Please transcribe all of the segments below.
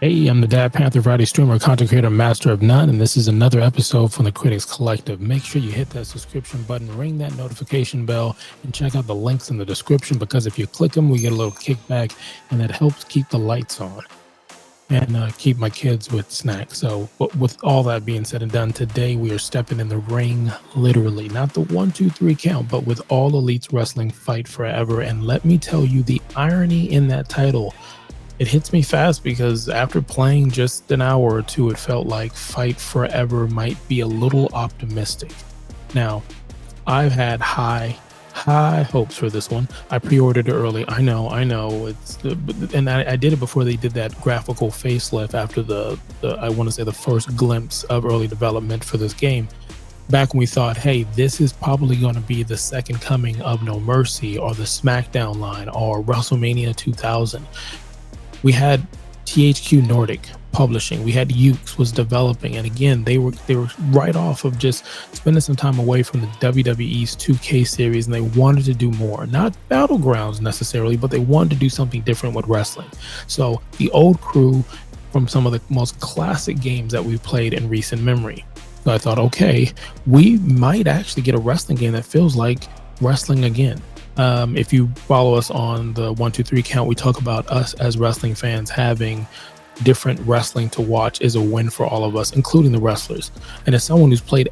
Hey, I'm the Dad Panther Friday streamer, content creator, master of none, and this is another episode from the Critics Collective. Make sure you hit that subscription button, ring that notification bell, and check out the links in the description because if you click them, we get a little kickback, and that helps keep the lights on and keep my kids with snacks. So with all that being said and done, today we are stepping in the ring, literally, not the 1, 2, 3 count, but with All Elites Wrestling Fight Forever. And let me tell you the irony in that title. It hits me fast because after playing just an hour or two, it felt like Fight Forever might be a little optimistic. Now, I've had high hopes for this one. I pre-ordered it early. I know. And I did it before they did that graphical facelift after the I want to say the first glimpse of early development for this game. Back when we thought, hey, this is probably going to be the second coming of No Mercy or the SmackDown line or WrestleMania 2000. We had THQ Nordic publishing. We had Yuke was developing, and again, they were right off of just spending some time away from the WWE's 2K series, and they wanted to do more. Not Battlegrounds necessarily, but they wanted to do something different with wrestling. So the old crew from some of the most classic games that we've played in recent memory. So I thought, okay, we might actually get a wrestling game that feels like wrestling again. If you follow us on the 1, 2, 3 count, we talk about us as wrestling fans having different wrestling to watch is a win for all of us, including the wrestlers. And as someone who's played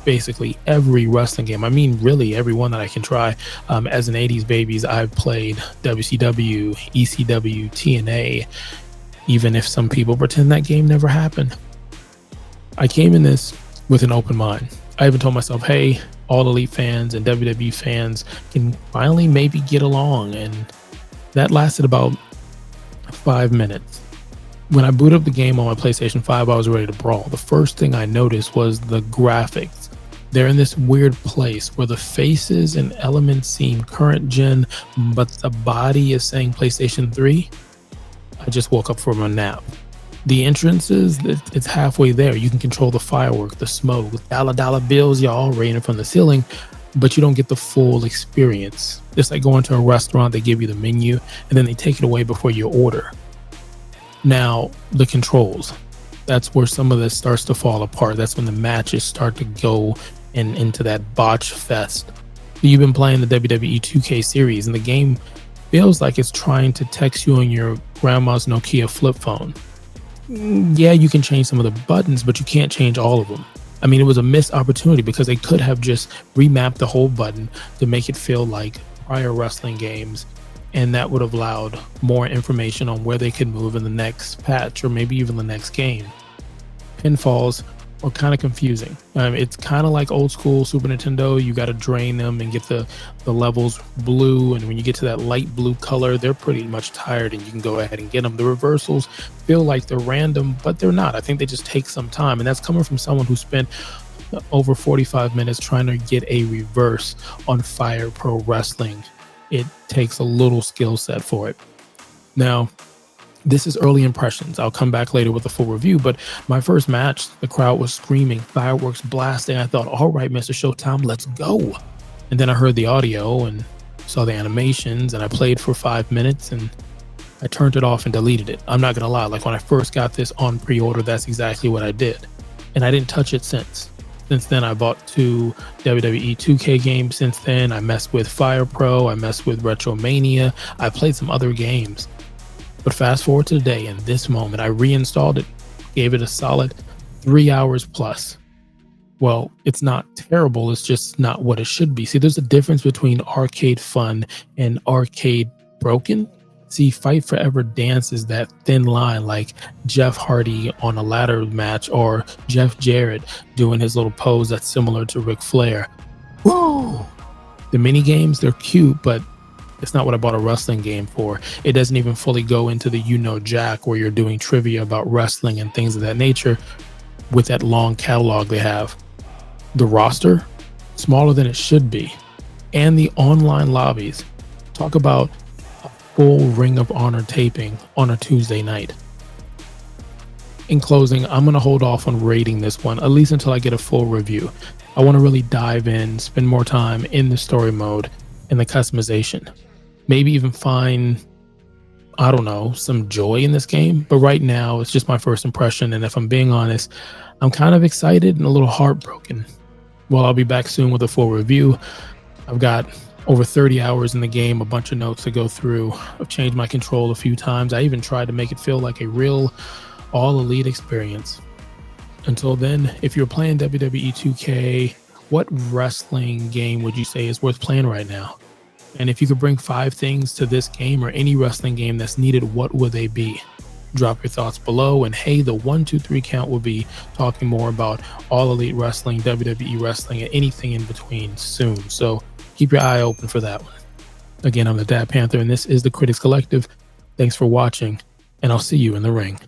basically every wrestling game, I mean, really every one that I can try. As an 80s babies, I've played WCW, ECW, TNA, even if some people pretend that game never happened. I came in this with an open mind. I even told myself, hey, All Elite fans and WWE fans can finally maybe get along. And that lasted about 5 minutes. When I booted up the game on my PlayStation 5, I was ready to brawl. The first thing I noticed was the graphics. They're in this weird place where the faces and elements seem current gen, but the body is saying PlayStation 3. I just woke up from a nap. The entrances, it's halfway there. You can control the firework, the smoke, dollar bills, y'all raining from the ceiling, but you don't get the full experience. It's like going to a restaurant, they give you the menu, and then they take it away before you order. Now, the controls, that's where some of this starts to fall apart. That's when the matches start to go into that botch fest. You've been playing the WWE 2K series, and the game feels like it's trying to text you on your grandma's Nokia flip phone. Yeah, you can change some of the buttons, but you can't change all of them. I mean, it was a missed opportunity because they could have just remapped the whole button to make it feel like prior wrestling games, and that would have allowed more information on where they could move in the next patch or maybe even the next game. Pinfalls are kind of confusing. It's kind of like old school Super Nintendo. You got to drain them and get the levels blue, and when you get to that light blue color, they're pretty much tired and you can go ahead and get them. The reversals feel like they're random, but they're not. I think they just take some time, and that's coming from someone who spent over 45 minutes trying to get a reverse on Fire Pro Wrestling. It takes a little skill set for it. Now, this is early impressions. I'll come back later with a full review, but my first match, the crowd was screaming, fireworks blasting. I thought, all right, Mr. Showtime, let's go. And then I heard the audio and saw the animations, and I played for 5 minutes and I turned it off and deleted it. I'm not going to lie. Like when I first got this on pre-order, that's exactly what I did. And I didn't touch it since. Since then, I bought 2 WWE 2K games. Since then, I messed with Fire Pro. I messed with Retromania. I played some other games. But fast forward to today, in this moment, I reinstalled it, gave it a solid 3 hours plus. Well, it's not terrible. It's just not what it should be. See, there's a difference between arcade fun and arcade broken. See, Fight Forever dances that thin line like Jeff Hardy on a ladder match or Jeff Jarrett doing his little pose that's similar to Ric Flair. Woo! The mini games, they're cute, but it's not what I bought a wrestling game for. It doesn't even fully go into the Jack where you're doing trivia about wrestling and things of that nature with that long catalog they have. The roster, smaller than it should be. And the online lobbies. Talk about a full Ring of Honor taping on a Tuesday night. In closing, I'm going to hold off on rating this one, at least until I get a full review. I want to really dive in, spend more time in the story mode and the customization. Maybe even find I don't know, some joy in this game. But right now, it's just my first impression. And if I'm being honest, I'm kind of excited and a little heartbroken. Well, I'll be back soon with a full review. I've got over 30 hours in the game, a bunch of notes to go through. I've changed my control a few times. I even tried to make it feel like a real all elite experience. Until then, if you're playing WWE 2K, what wrestling game would you say is worth playing right now? And if you could bring 5 things to this game or any wrestling game that's needed, what would they be? Drop your thoughts below. And hey, the 1, 2, 3 count will be talking more about all elite wrestling, WWE wrestling, and anything in between soon. So keep your eye open for that one. Again, I'm the Dad Panther, and this is the Critics Collective. Thanks for watching, and I'll see you in the ring.